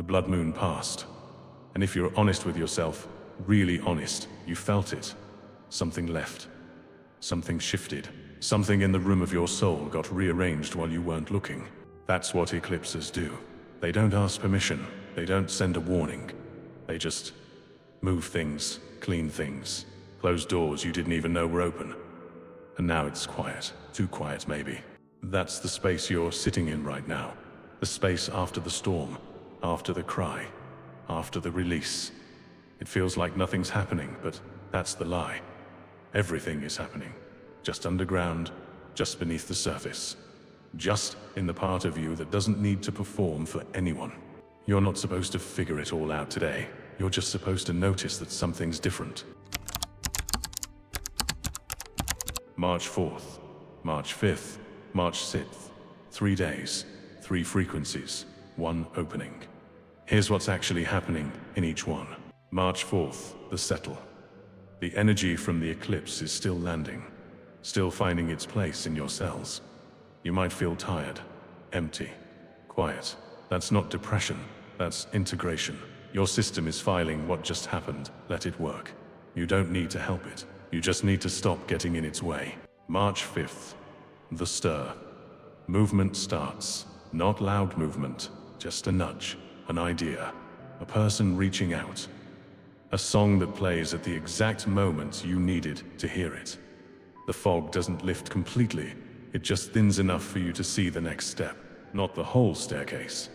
The blood moon passed. And if you're honest with yourself, really honest, you felt it. Something left. Something shifted. Something in the room of your soul got rearranged while you weren't looking. That's what eclipses do. They don't ask permission. They don't send a warning. They just move things, clean things, close doors you didn't even know were open. And now it's quiet. Too quiet, maybe. That's the space you're sitting in right now. The space after the storm, after the cry, after the release. It feels like nothing's happening, but that's the lie. Everything is happening. Just underground, just beneath the surface. Just in the part of you that doesn't need to perform for anyone. You're not supposed to figure it all out today. You're just supposed to notice that something's different. March 4th, March 5th, March 6th. 3 days, 3 frequencies, 1 opening. Here's what's actually happening in each one. March 4th, the settle. The energy from the eclipse is still landing, still finding its place in your cells. You might feel tired, empty, quiet. That's not depression, that's integration. Your system is filing what just happened. Let it work. You don't need to help it. You just need to stop getting in its way. March 5th, the stir. Movement starts. Not loud movement, just a nudge, an idea, a person reaching out. A song that plays at the exact moment you needed to hear it. The fog doesn't lift completely, it just thins enough for you to see the next step. Not the whole staircase,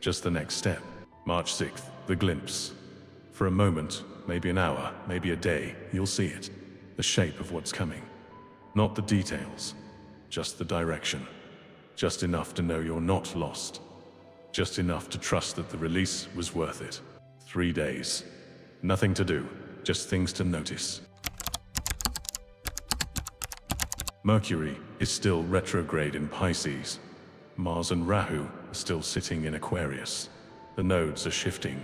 just the next step. March 6th, the glimpse. For a moment, maybe an hour, maybe a day, you'll see it. The shape of what's coming. Not the details, just the direction. Just enough to know you're not lost. Just enough to trust that the release was worth it. 3 days. Nothing to do, just things to notice. Mercury is still retrograde in Pisces. Mars and Rahu are still sitting in Aquarius. The nodes are shifting.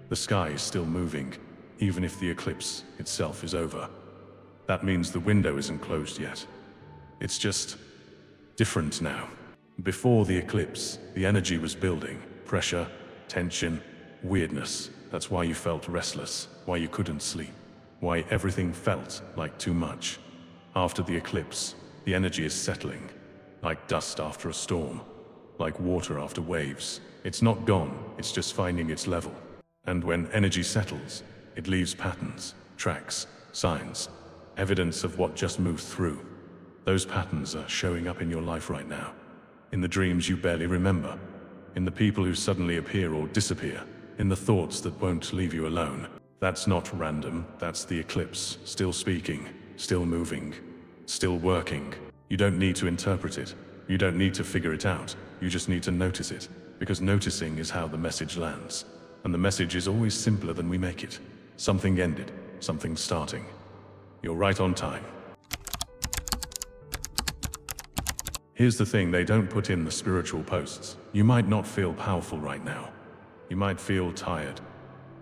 The sky is still moving, even if the eclipse itself is over. That means the window isn't closed yet. It's just different now. Before the eclipse, the energy was building. Pressure, tension, weirdness. That's why you felt restless, why you couldn't sleep, why everything felt like too much. After the eclipse, the energy is settling, like dust after a storm, like water after waves. It's not gone, it's just finding its level. And when energy settles, it leaves patterns, tracks, signs, evidence of what just moved through. Those patterns are showing up in your life right now, in the dreams you barely remember, in the people who suddenly appear or disappear, in the thoughts that won't leave you alone. That's not random, that's the eclipse, still speaking, still moving, still working. You don't need to interpret it. You don't need to figure it out. You just need to notice it, because noticing is how the message lands. And the message is always simpler than we make it. Something ended, something starting. You're right on time. Here's the thing they don't put in the spiritual posts. You might not feel powerful right now. You might feel tired,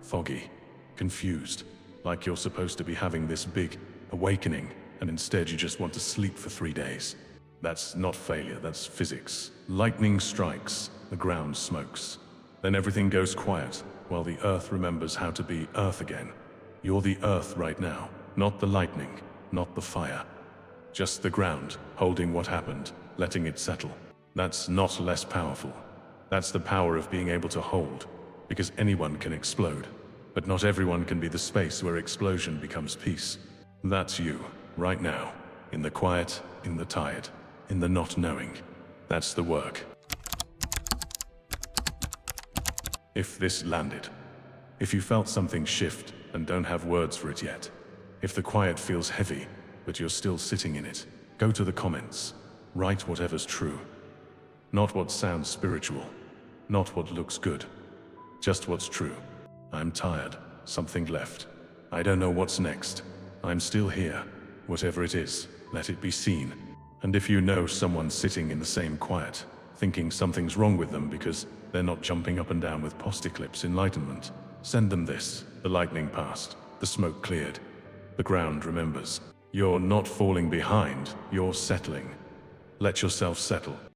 foggy, confused, like you're supposed to be having this big awakening, and instead you just want to sleep for 3 days. That's not failure, that's physics. Lightning strikes, the ground smokes. Then everything goes quiet, while the earth remembers how to be earth again. You're the earth right now, not the lightning, not the fire. Just the ground, holding what happened, letting it settle. That's not less powerful. That's the power of being able to hold, because anyone can explode, but not everyone can be the space where explosion becomes peace. That's you, right now, in the quiet, in the tired, in the not knowing. That's the work. If this landed, if you felt something shift and don't have words for it yet, if the quiet feels heavy, but you're still sitting in it, go to the comments, write whatever's true. Not what sounds spiritual, not what looks good, just what's true. I'm tired, something left. I don't know what's next. I'm still here. Whatever it is, let it be seen. And if you know someone sitting in the same quiet, thinking something's wrong with them because they're not jumping up and down with post-eclipse enlightenment, send them this. The lightning passed, the smoke cleared, the ground remembers. You're not falling behind, you're settling. Let yourself settle.